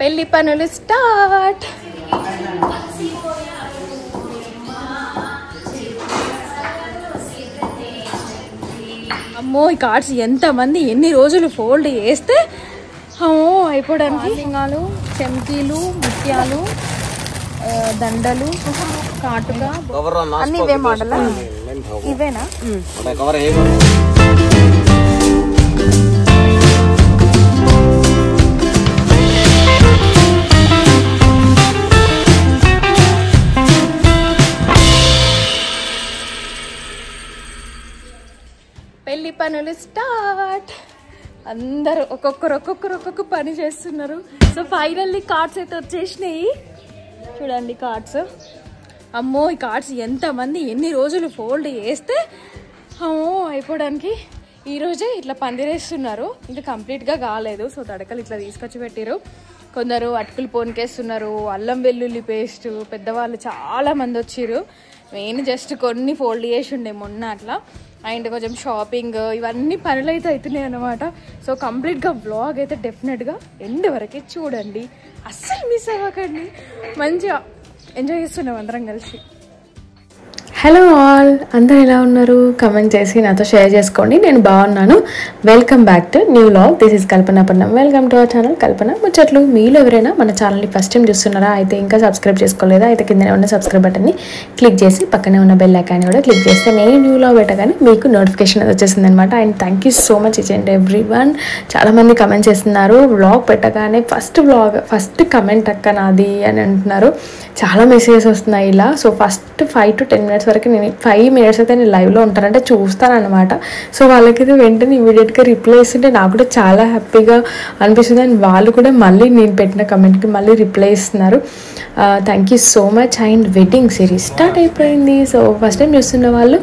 పెళ్లి పనులు స్టార్ట్. అమ్మో ఈ కార్డ్స్ ఎంతమంది ఎన్ని రోజులు ఫోల్డ్ చేస్తే అయిపోవడానికి. లింగాలు, చెంకీలు, ముత్యాలు, దండలు, కాటుగా అన్ని ఇవే మోడల్. ఇవేనా? పెళ్లి పనులు స్టార్ట్. అందరూ ఒక్కొక్కరు పని చేస్తున్నారు. సో ఫైనల్లీ కార్డ్స్ అయితే వచ్చేసినాయి. చూడండి కార్డ్స్. అమ్మో ఈ కార్డ్స్ ఎంతమంది ఎన్ని రోజులు ఫోల్డ్ చేస్తే అయిపోవడానికి. ఈరోజే ఇట్లా పందిరేస్తున్నారు, ఇంకా కంప్లీట్గా కాలేదు. సో తడకలు ఇట్లా తీసుకొచ్చి పెట్టారు. కొందరు అటుకులు పోనికేస్తున్నారు, అల్లం వెల్లుల్లి పేస్ట్. పెద్దవాళ్ళు చాలా మంది వచ్చారు. నేను జస్ట్ కొన్ని ఫోల్డ్ చేసి ఉండే మొన్న అట్లా. అండ్ కొంచెం షాపింగ్ ఇవన్నీ పనులు అయితే అవుతున్నాయి అన్నమాట. సో కంప్లీట్గా వ్లాగ్ అయితే డెఫినెట్గా ఎండ్ వరకే చూడండి, అస్సలు మిస్ అవ్వకండి. మంచిగా ఎంజాయ్ చేస్తున్నాం అందరం కలిసి. హలో ఆల్, అందరూ ఎలా ఉన్నారు? కమెంట్ చేసి నాతో షేర్ చేసుకోండి. నేను బాగున్నాను. Welcome back to new vlog. This is Kalpana Patnam. Welcome to our channel Kalpana ముచ్చట్లు. మీలో ఎవరైనా మన ఛానల్ని ఫస్ట్ టైం చూస్తున్నారా? అయితే ఇంకా సబ్స్క్రైబ్ చేసుకోలేదా? అయితే కింద ఉన్న సబ్స్క్రైబ్ బటన్ని క్లిక్ చేసి పక్కనే ఉన్న బెల్ ఐకాన్ని కూడా క్లిక్ చేస్తే నేను న్యూ వ్లాగ్ పెట్టగానే మీకు నోటిఫికేషన్ అది వచ్చేసింది అనమాట. And thank you so much each and every one. చాలామంది కమెంట్ చేస్తున్నారు. వ్లాగ్ పెట్టగానే ఫస్ట్ కమెంట్ అక్క నాది అని అంటున్నారు. చాలా మెసేజెస్ వస్తున్నాయి ఇలా. సో ఫస్ట్ 5 to 10 minutes వరకు నేను 5 minutes అయితే నేను లైవ్లో ఉంటానంటే చూస్తానమాట. సో వాళ్ళకైతే వెంటనే ఇమీడియట్గా రిప్లై ఇస్తుంటే నాకు కూడా చాలా హ్యాపీగా అనిపిస్తుంది. అండ్ వాళ్ళు కూడా మళ్ళీ నేను పెట్టిన కమెంట్కి మళ్ళీ రిప్లై ఇస్తున్నారు. Thank you so much. And wedding series start అయిపోయింది. సో ఫస్ట్ టైం చూస్తున్న వాళ్ళు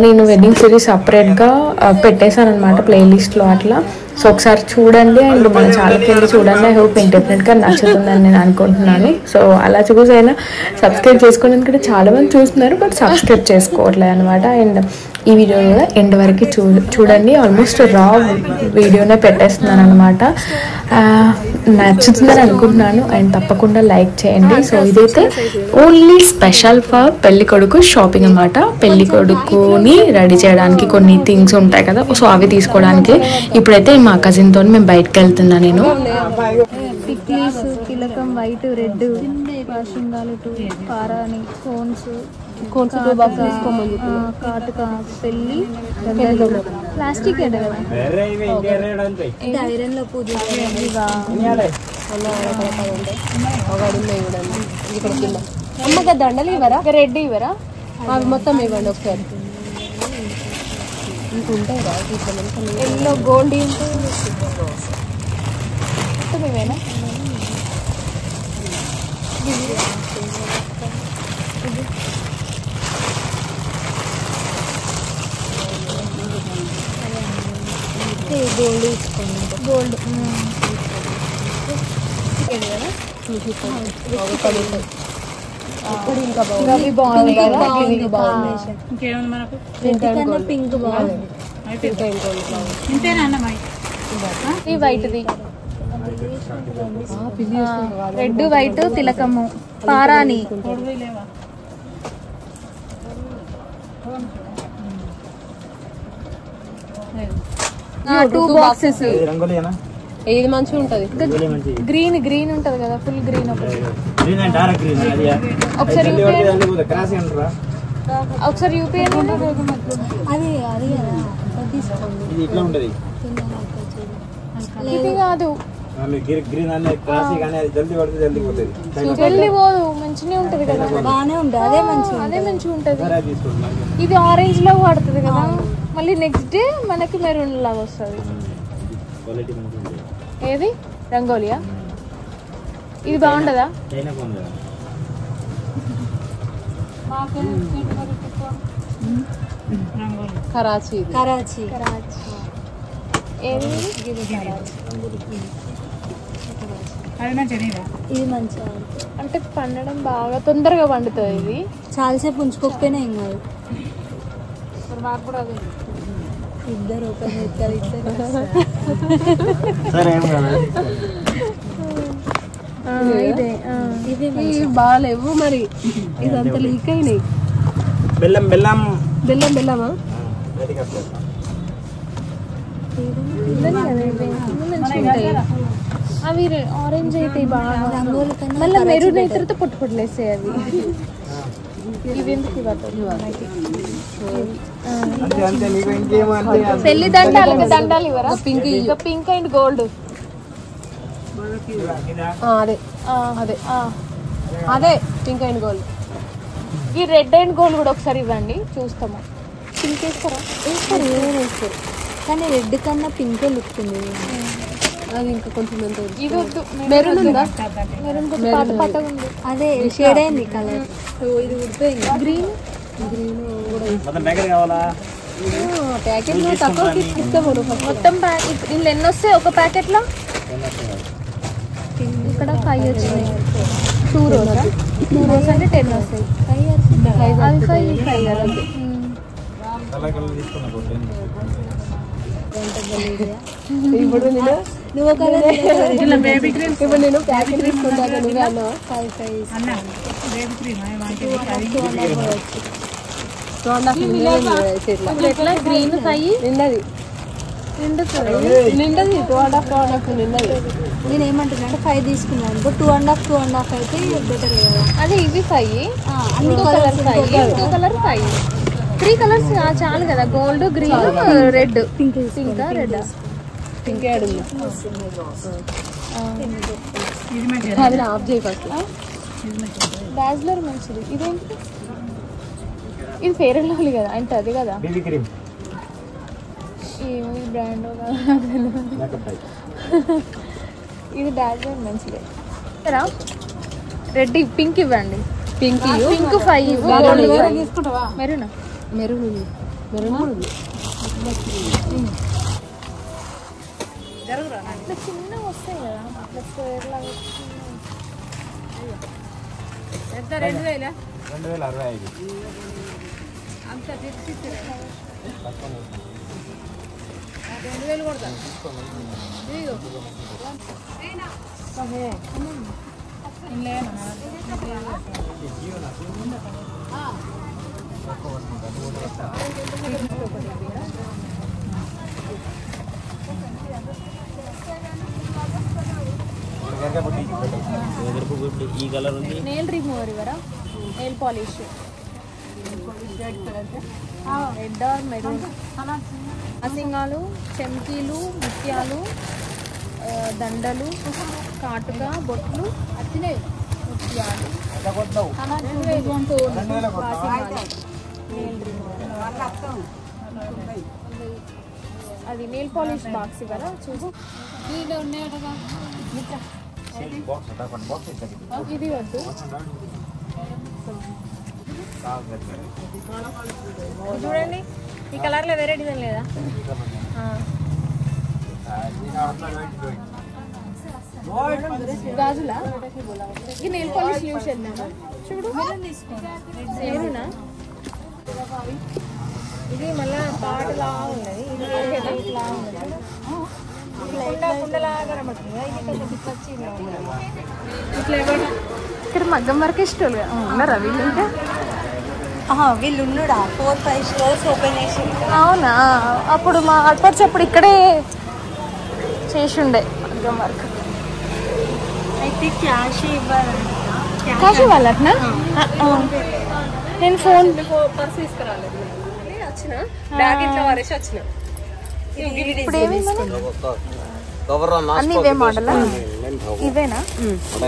నేను వెడ్డింగ్ సిరీస్ సపరేట్గా పెట్టేశాను అనమాట ప్లేలిస్ట్లో అట్లా. సో ఒకసారి చూడండి అండ్ మన ఛానల్కి వెళ్ళి చూడండి. ఐ హోప్ మీకు డెఫినెట్గా నచ్చుతుందని నేను అనుకుంటున్నాను. సో అలా చూసైనా సబ్స్క్రైబ్ చేసుకోవడానికి కూడా చాలామంది చూస్తున్నారు, బట్ సబ్స్క్రైబ్ చేసుకోవట్లేదు అనమాట. అండ్ ఈ వీడియో కూడా ఎండ్ వరకు చూడండి. ఆల్మోస్ట్ రా వీడియోనే పెట్టేస్తున్నాను అనమాట. నచ్చుతుందని అనుకుంటున్నాను. అండ్ తప్పకుండా లైక్ చేయండి. సో ఇదైతే ఓన్లీ స్పెషల్ ఫర్ పెళ్లి కొడుకు షాపింగ్ అనమాట. పెళ్లి కొడుకుని రెడీ చేయడానికి కొన్ని థింగ్స్ ఉంటాయి కదా, సో అవి తీసుకోవడానికి ఇప్పుడైతే మా కజిన్తో మేము బయటకు వెళ్తున్నా. నేను టిక్లీస్, తిలకం, వైట్, రెడ్, వాషింగాలు, పారాని, కోన్స్, కాటుక, పెళ్లి, ప్లాస్టిక్ ఐరన్ లో పూజ అమ్మగా దండలు ఇవ్వరా? రెడ్ ఇవ్వరా? అవి మొత్తం ఇవ్వండి ఒకసారి. ఎల్లో గోల్డ్ మొత్తం ఇవేనా? గోల్డ్ తీసుకోండి. గోల్డ్ అవి బాగుంది కదా. పింక్ బాగుంది. వైట్ది, రెడ్, వైట్, తిలకము, పారాని, 2 boxes. ఇది మంచిగా ఉంటది. గ్రీన్ ఉంటది కదా, ఫుల్ గ్రీన్. ఒకసారి యూపీఐ ఇది కాదు, జల్దీ పోదు, మంచిగా ఉంటది కదా. బాగానే ఉంటది, అదే మంచిగా ఉంటది. ఇది ఆరెంజ్ లో పడుతుంది కదా, మళ్ళీ నెక్స్ట్ డే మనకి మెరూన్ లాగా వస్తుంది. ఏది రంగోలియా? ఇది బాగుండదా? కరాచీ. ఏది? ఇది మంచిగా అంటే పండడం బాగా తొందరగా పండుతుంది. ఇది చాలాసేపు ఉంచుకోకపోయినా ఏం కాదు. మాకు కూడా అదే ఇద్దరు బాగాలేవు మరి, ఇదంతా లీక్ అయినాయి. బెల్లమా అవి ఆరెంజ్ అయితే బాగా, మళ్ళీ మెరూన్ అయిన తర్వాత పొట్టు పొట్టులేస్తాయి అవి. ఇవి ఎందుకు పెళ్లి దండాలు ఇవరా? Pink and gold. అదే అదే అదే పింక్ అండ్ గోల్డ్. ఈ రెడ్ అండ్ గోల్డ్ కూడా ఒకసారి ఇవ్వండి, చూస్తాము. పింక్ వేస్తారా? వేస్తారు, ఏమైనా వేస్తారు, కానీ రెడ్ కన్నా పింకే లుక్ ఉంది. అది ఇంకా కొంచెం ఇది వద్దు. మెరూన్ ఉందా? మెరూన్ పట్ట ఉంది, అదే షేడ్ అయింది కలర్. ఇది ఉడిపోయింది. గ్రీన్ ప్యాకెట్ తక్కువ ఇస్తాము. మొత్తం ప్యాకెట్ ఇందులో ఎన్ని వస్తాయి ఒక ప్యాకెట్లో? ఇక్కడ 5 వచ్చినాయి. 2 rows అంటే 10 వస్తాయి. ఇప్పుడు నువ్వు ఇప్పుడు నేను ప్యాకెట్ తీసుకుంటాను. నువ్వే అన్నావు 5 గ్రీన్ 5 నిన్నది నిండది 2.5 నిన్నది. నేను ఏమంటున్నా అంటే 5 తీసుకున్నాను, 2.5 అయితే బెటర్ కదా. అదే ఇవి 5, అన్ని కలర్ 5, కలర్ 5, 3 కలర్స్ చాలు కదా. Gold, green, red. Pink red pink add ఉంది. అది ఆఫ్ చేయి ఫస్ట్. డాజ్లర్ మంచిది. ఇదేంటి? ఇది ఫెయిర్ అండ్ లవ్లీ కదా, అంటే అది కదా. ఏమో ఈ బ్రాండ్ ఇది డాజ్లర్ మంచిది. రెడ్ పింక్ ఇవ్వండి. పింక్ 5. మెరూనా? మెరూన్ చిన్న వస్తాయి కదా, ఎంత? 2000 అంత 2000 కొడతా. ఈ కలర్ ఉంది. నెయిల్ రిమూవర్ ఇవరా? Nail polish red or maroon. అసింగాలు, చెంకీలు, ముత్యాలు, దండలు, కాటుక, బొట్లు, ముత్యాలు, అది నెయిల్ పాలిష్ బాక్స్ ఇవ్వరా? చూసి ఇది వద్దు. చూడండి ఈ కలర్లో వేరే డిజైన్ లేదా? గాజులా? ఈ నెయిల్ పాలిష్ యూజ్ చేద్దామా? చూడు మెరూనా? ఇది మళ్ళా పాటలా ఉన్నది. ఇది ఇట్లా ఉన్నది, ఇక్కడ మగ్గం వరకు ఇష్టం ఉన్నారా వీళ్ళు? ఇంకా వీళ్ళు ఉన్నాడా? 4-5 స్టోర్స్ ఓపెన్ చేసి. అవునా? అప్పుడు మా అప్పుడు ఇక్కడే చేసి ఉండే మగ్గం వర్క్. అయితే క్యాష్ ఇవ్వాలంట. క్యాష్ ఇవ్వాలట్నా? నేను ఫోన్ పర్స్ తీసుకురాలేదు, వచ్చిన బ్యాగ్ ఇంట్లో వారేసి వచ్చిన. ఇప్పుడు ఏమైంది? అన్ని ఇవే మోడల్ ఇవేనా?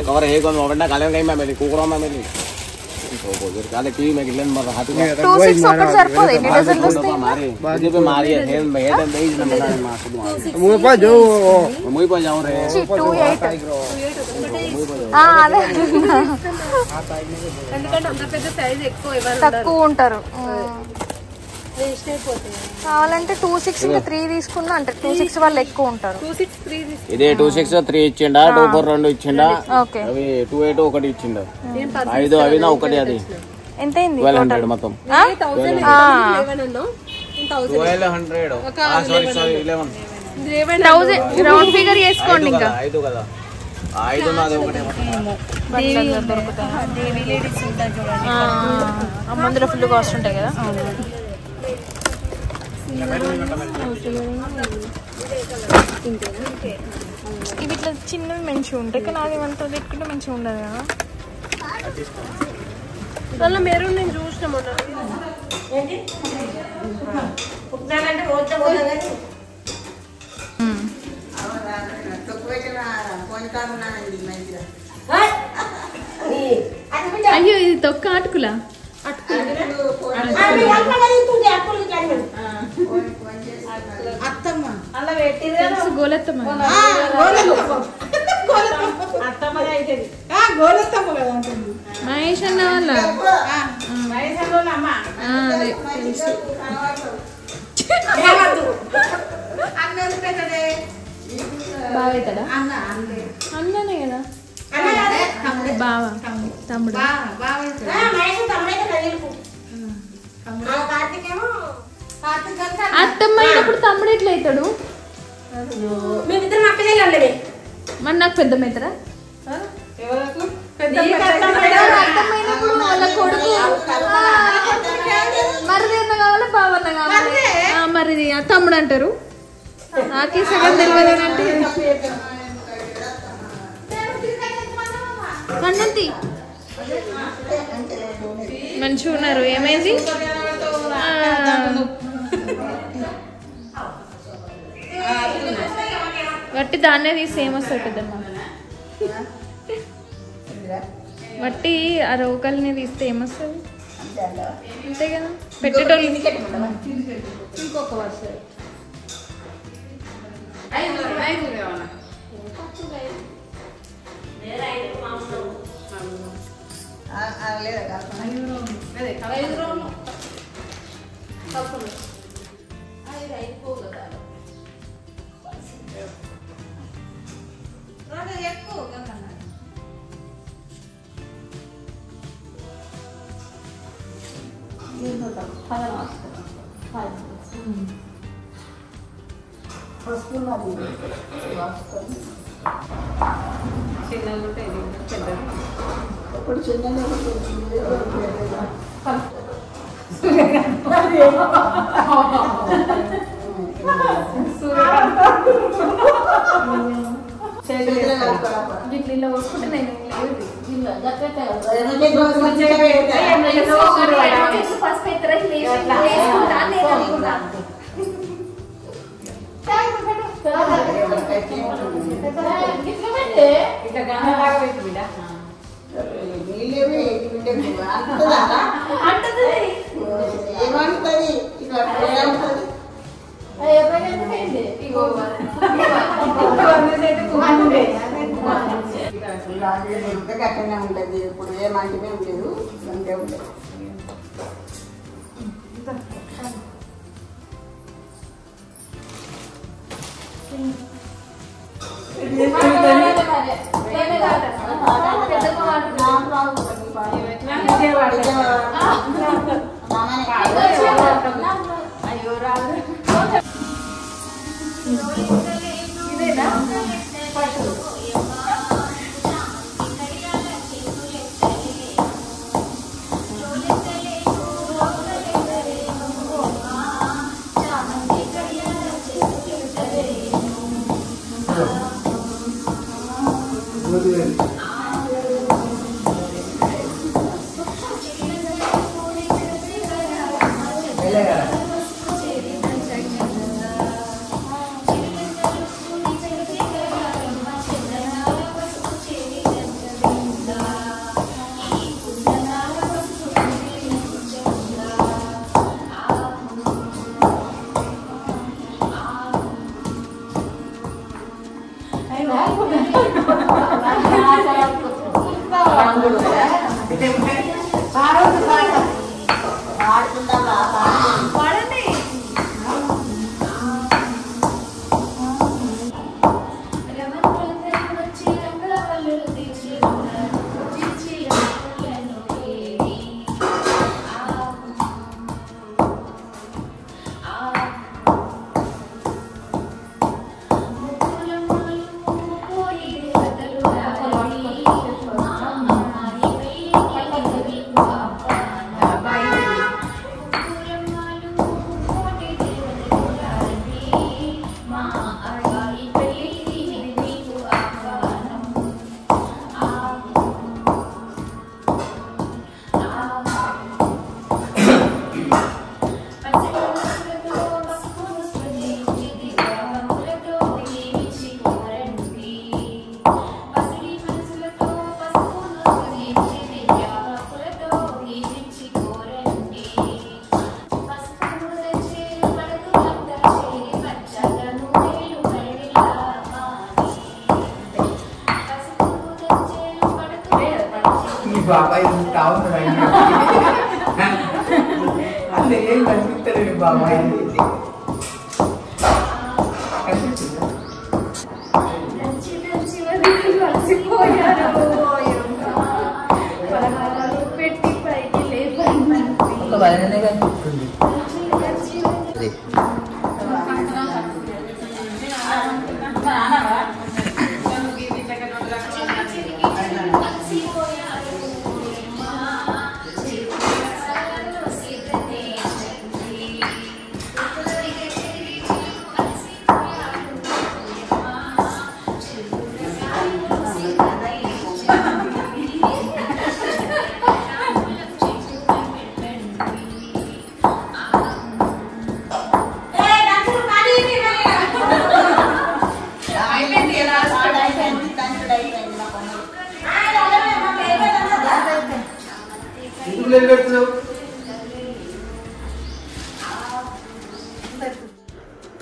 कवर है कौन मोबाइल ना काले कहीं मैं मेरी कुकरों में मेरी तो बोल काले टीवी में गिलन मर हाथ में 26 ఒకటి సరిపోదు. ఎన్ని డజన్లు వస్తాయి? मारे मुझे पे मारी है हेड में हेड बेच ना मना मां खुद मुझे पा जो मुझे पे जाऊं रे 28. అదే ఎందుకంటే అంత పెద్ద సైజ్ ఎక్కువ ఇవ్వాలి, తక్కువ ఉంటారు. కావాలంటే 26 ఇంకా 3 తీసుకున్నా అంటే 26 వాళ్ళు ఎక్కువ ఉంటారు. 263 ఇదే 26 3 ఇచ్చిండా, 24 2 ఇచ్చిండా, ఓకే. అవి 28 ఒకటి ఇచ్చిండా, 5 అవి నా ఒకటి. అది ఎంత అయింది? 1200 మొత్తం. 1100 సారీ 11 1000 రౌండ్ ఫిగర్ చేసుకోండి. ఇంకా 5 కదా ఐదు అది ఒకటే దేవి లేడీస్ ఉంటాయి చూడండి. మందులో ఫుల్ కాస్ట్ ఉంటాయి కదా. ఇవి ఇట్లా చిన్నవి మంచిగా ఉంటాయి కానీ అది అంతా పెట్టుకుంటే మంచిగా ఉండదు కదా. దానిలో మెరూన్ నేను చూసిన మొన్న. అయ్యో ఇది తొక్క అటుకులా తెలుసు గోలెత్తమ్మ మహేష్ అన్న వాళ్ళ అదే తెలుసు. బావ అవుతాడా? అన్ననే కదా బావ తమ్ముడు. అత్తమ్మ అయినప్పుడు తమ్ముడు ఎట్లా అవుతాడు? మరి నాకు పెద్ద మెత్తరా అత్తమ్మైనప్పుడు వాళ్ళ కొడుకు మరిది అన్న కావాలా బావన్న కావాలి. మరిది తమ్ముడు అంటారు. నాకే సగం తెలియదు అంటే కన్నంతి మంచిగా ఉన్నారు. ఏమైంది? వట్టి దాన్నే తీసి ఏమొస్తుంది పెద్దమ్మ? వట్టి ఆ రోకల్ని తీస్తే ఏమొస్తుంది? అంతే కదా పెట్టేటోళ్ళు. ఇంకొక వస్తుంది ఇట్లా వస్తుంటే నేను గట్టనే ఉంటుంది. ఇప్పుడు ఏమంటే ఉండేది అంతే ఉండేది. అయ్యో రాదు ఇదేనా Thank you. బాబాయ్ కావాలి అసలు ఏం కనిపిస్తారు బాబాయ్ ఒక వలననే కనిపిస్తుంది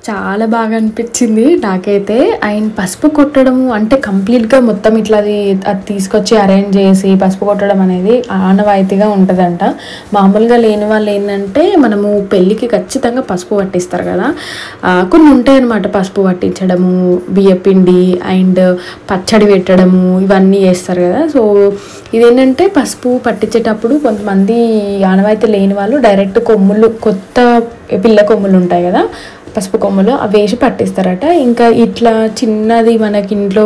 చాలా బాగా అనిపించింది నాకైతే. ఆయన పసుపు కొట్టడం అంటే కంప్లీట్గా మొత్తం ఇట్లా అది తీసుకొచ్చి అరేంజ్ చేసి పసుపు కొట్టడం అనేది ఆనవాయితీగా ఉంటుందంట. మామూలుగా లేని వాళ్ళు ఏంటంటే మనము పెళ్ళికి ఖచ్చితంగా పసుపు పట్టిస్తారు కదా, కొన్ని ఉంటాయి అన్నమాట. పసుపు పట్టించడము, బియ్యపిండి అండ్ పచ్చడి పెట్టడము ఇవన్నీ చేస్తారు కదా. సో ఇదేంటంటే పసుపు పట్టించేటప్పుడు కొంతమంది ఆనవాయితీ లేని వాళ్ళు డైరెక్ట్ కొమ్ములు, కొత్త పిల్ల కొమ్ములు ఉంటాయి కదా, పసుపు కొమ్ములు అవి వేసి పట్టిస్తారట. ఇంకా ఇట్లా చిన్నది మనకి ఇంట్లో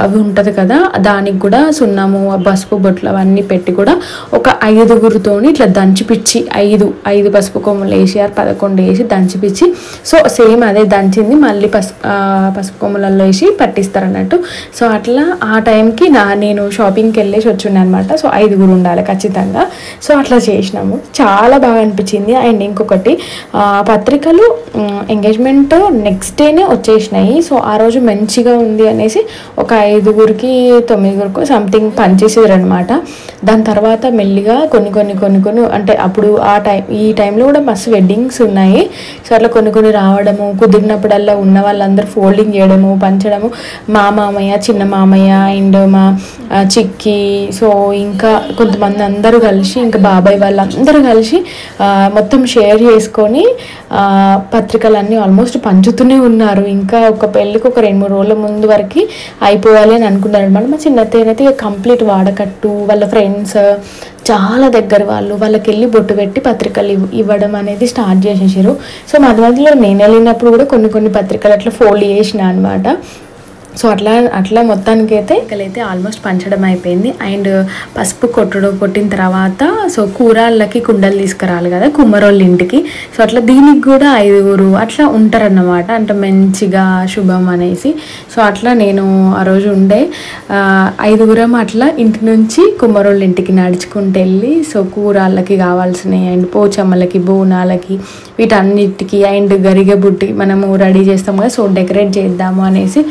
అవి ఉంటుంది కదా, దానికి కూడా సున్నము, పసుపు బొట్లు అవన్నీ పెట్టి కూడా ఒక 5గురితో ఇట్లా దంచిపిచ్చి 5 పసుపు కొమ్ములు వేసి 11 వేసి దంచిపిచ్చి, సో సేమ్ అదే దంచింది మళ్ళీ పసుపు కొమ్ములలో వేసి పట్టిస్తారు అన్నట్టు. సో అట్లా ఆ టైంకి నేను షాపింగ్కి వెళ్ళేసి వచ్చిండే అనమాట. సో 5గురు ఉండాలి ఖచ్చితంగా. సో అట్లా చేసినాము, చాలా బాగా అనిపించింది. అండ్ ఇంకొకటి పత్రికలు ఎంగేజ్మెంట్ నెక్స్ట్ డేనే వచ్చేసినాయి. సో ఆ రోజు మంచిగా ఉంది అనేసి ఒక 5గురికి 9గురికి సంథింగ్ పనిచేసేది అనమాట. దాని తర్వాత మెల్లిగా కొన్ని అంటే అప్పుడు ఈ టైంలో కూడా మస్తు వెడ్డింగ్స్ ఉన్నాయి. సో అట్లా కొన్ని రావడము, కుదిరినప్పుడల్లా ఉన్న వాళ్ళందరూ ఫోల్డింగ్ చేయడము, పంచడము, మా మామయ్య, చిన్న మామయ్య అండ్ మా చిక్కి, సో ఇంకా కొంతమంది అందరూ కలిసి, ఇంకా బాబాయ్ వాళ్ళందరూ కలిసి మొత్తం షేర్ చేసుకొని పత్రికలన్నీ ఆల్మోస్ట్ పంచుతూనే ఉన్నారు. ఇంకా ఒక పెళ్ళికి ఒక 2-3 రోజుల ముందు వరకు అయిపోవాలి అని అనుకున్నారు అనమాట. మా చిన్నతేనైతే ఇక కంప్లీట్ వాడకట్టు, వాళ్ళ ఫ్రెండ్స్ చాలా దగ్గర వాళ్ళకి వెళ్ళి బొట్టు పెట్టి పత్రికలు ఇవ్వడం అనేది స్టార్ట్ చేసేసారు. సో మధ్యలో నేను వెళ్ళినప్పుడు కూడా కొన్ని పత్రికలు అట్లా ఫోల్డ్ చేసిన అనమాట. సో అట్లా మొత్తానికి అయితే ఆల్మోస్ట్ పంచడం అయిపోయింది. అండ్ పసుపు కొట్టిన తర్వాత సో కూరళ్ళకి కుండలు తీసుకురాలి కదా కుమ్మరోళ్ళ ఇంటికి. సో అట్లా దీనికి కూడా 5గురు అట్లా ఉంటారన్నమాట, అంటే మంచిగా శుభం అనేసి. సో అట్లా నేను ఆ రోజు ఉండే 5గురం అట్లా ఇంటి నుంచి కుమ్మరోళ్ళ ఇంటికి నడుచుకుంటూ వెళ్ళి సో కూరళ్ళకి కావాల్సినవి అండ్ పోచమ్మలకి, బోనాలకి, వీటన్నిటికీ అండ్ గరిగె బుట్టి మనము రెడీ చేస్తాము కదా, సో డెకరేట్ చేద్దాము అనేసి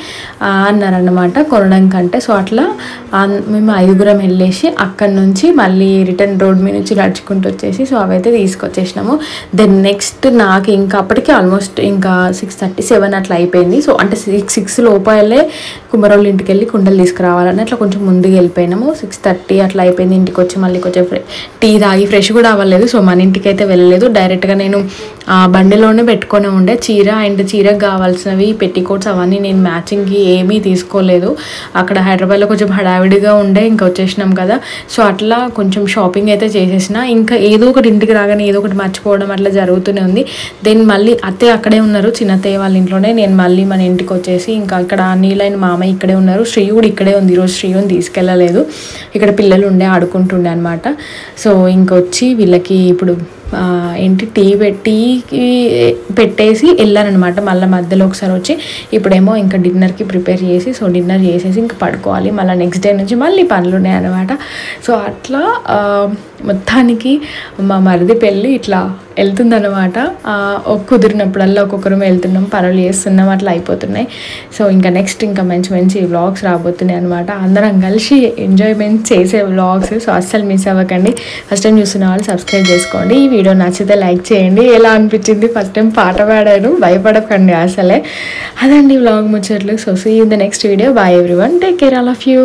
అన్నారన్నమాట కొనడం కంటే. సో అట్లా మేము 5గురం వెళ్ళేసి అక్కడి నుంచి మళ్ళీ రిటర్న్ రోడ్ మీద నుంచి నడుచుకుంటూ వచ్చేసి సో అవైతే తీసుకొచ్చేసినాము. దెన్ నెక్స్ట్ నాకు ఇంకా అప్పటికి ఆల్మోస్ట్ ఇంకా 6:37 అట్లా అయిపోయింది. సో అంటే 6 లోపలే కుమ్మరోళ్ళ ఇంటికి వెళ్ళి కుండలు తీసుకురావాలని అట్లా కొంచెం ముందుకు వెళ్ళిపోయినాము. 6:30 అట్లా అయిపోయింది. ఇంటికి వచ్చి మళ్ళీ కొంచెం టీ తాగి ఫ్రెష్ కూడా అవ్వలేదు. సో మన ఇంటికి అయితే వెళ్ళలేదు, డైరెక్ట్గా నేను బండిలోనే పెట్టుకొని ఉండే చీర అండ్ చీరకు కావాల్సినవి పెట్టికోట్స్ అవన్నీ నేను మ్యాచింగ్కి ఏమీ తీసుకోలేదు. అక్కడ హైదరాబాద్లో కొంచెం హడావిడిగా ఉండే ఇంకా వచ్చేసినాం కదా. సో అట్లా కొంచెం షాపింగ్ అయితే చేసేసిన. ఇంకా ఏదో ఒకటి ఇంటికి రాగానే ఏదో ఒకటి మర్చిపోవడం అట్లా జరుగుతూనే ఉంది. దెన్ మళ్ళీ అత్తయ్య అక్కడే ఉన్నారు, చిన్నత్తయ్య వాళ్ళ ఇంట్లోనే. నేను మళ్ళీ మన ఇంటికి వచ్చేసి ఇంకా ఇక్కడ నీలైన మామయ్య ఇక్కడే ఉన్నారు, శ్రీ కూడా ఇక్కడే ఉంది. ఈరోజు శ్రీని తీసుకెళ్ళలేదు, ఇక్కడ పిల్లలు ఉండే ఆడుకుంటుండే అనమాట. సో ఇంకొచ్చి వీళ్ళకి ఇప్పుడు టీ పెట్టేసి వెళ్ళానమాట. మళ్ళీ మధ్యలో ఒకసారి వచ్చి ఇప్పుడేమో ఇంకా డిన్నర్కి ప్రిపేర్ చేసి సో డిన్నర్ చేసేసి ఇంకా పడుకోవాలి. మళ్ళీ నెక్స్ట్ డే నుంచి మళ్ళీ పనులు ఉన్నాయన్నమాట. సో అట్లా మొత్తానికి మా మరిది పెళ్ళి ఇట్లా వెళ్తుందన్నమాట. కుదిరినప్పుడల్లా ఒక్కొక్కరు వెళ్తున్నాం, పనులు చేస్తున్నాం, అట్లా అయిపోతున్నాయి. సో ఇంకా నెక్స్ట్ ఇంకా మంచి మంచి వ్లాగ్స్ రాబోతున్నాయి అనమాట. అందరం కలిసి ఎంజాయ్మెంట్ చేసే వ్లాగ్స్. సో అస్సలు మిస్ అవ్వకండి. ఫస్ట్ టైం చూస్తున్న వాళ్ళు సబ్స్క్రైబ్ చేసుకోండి. ఈ వీడియో నచ్చితే లైక్ చేయండి. ఎలా అనిపించింది, ఫస్ట్ టైం పాట పాడాను, భయపడకండి అసలే. అదండి వ్లాగ్ ముచ్చట్లు. So see in the next video. Bye everyone, take care, all of you.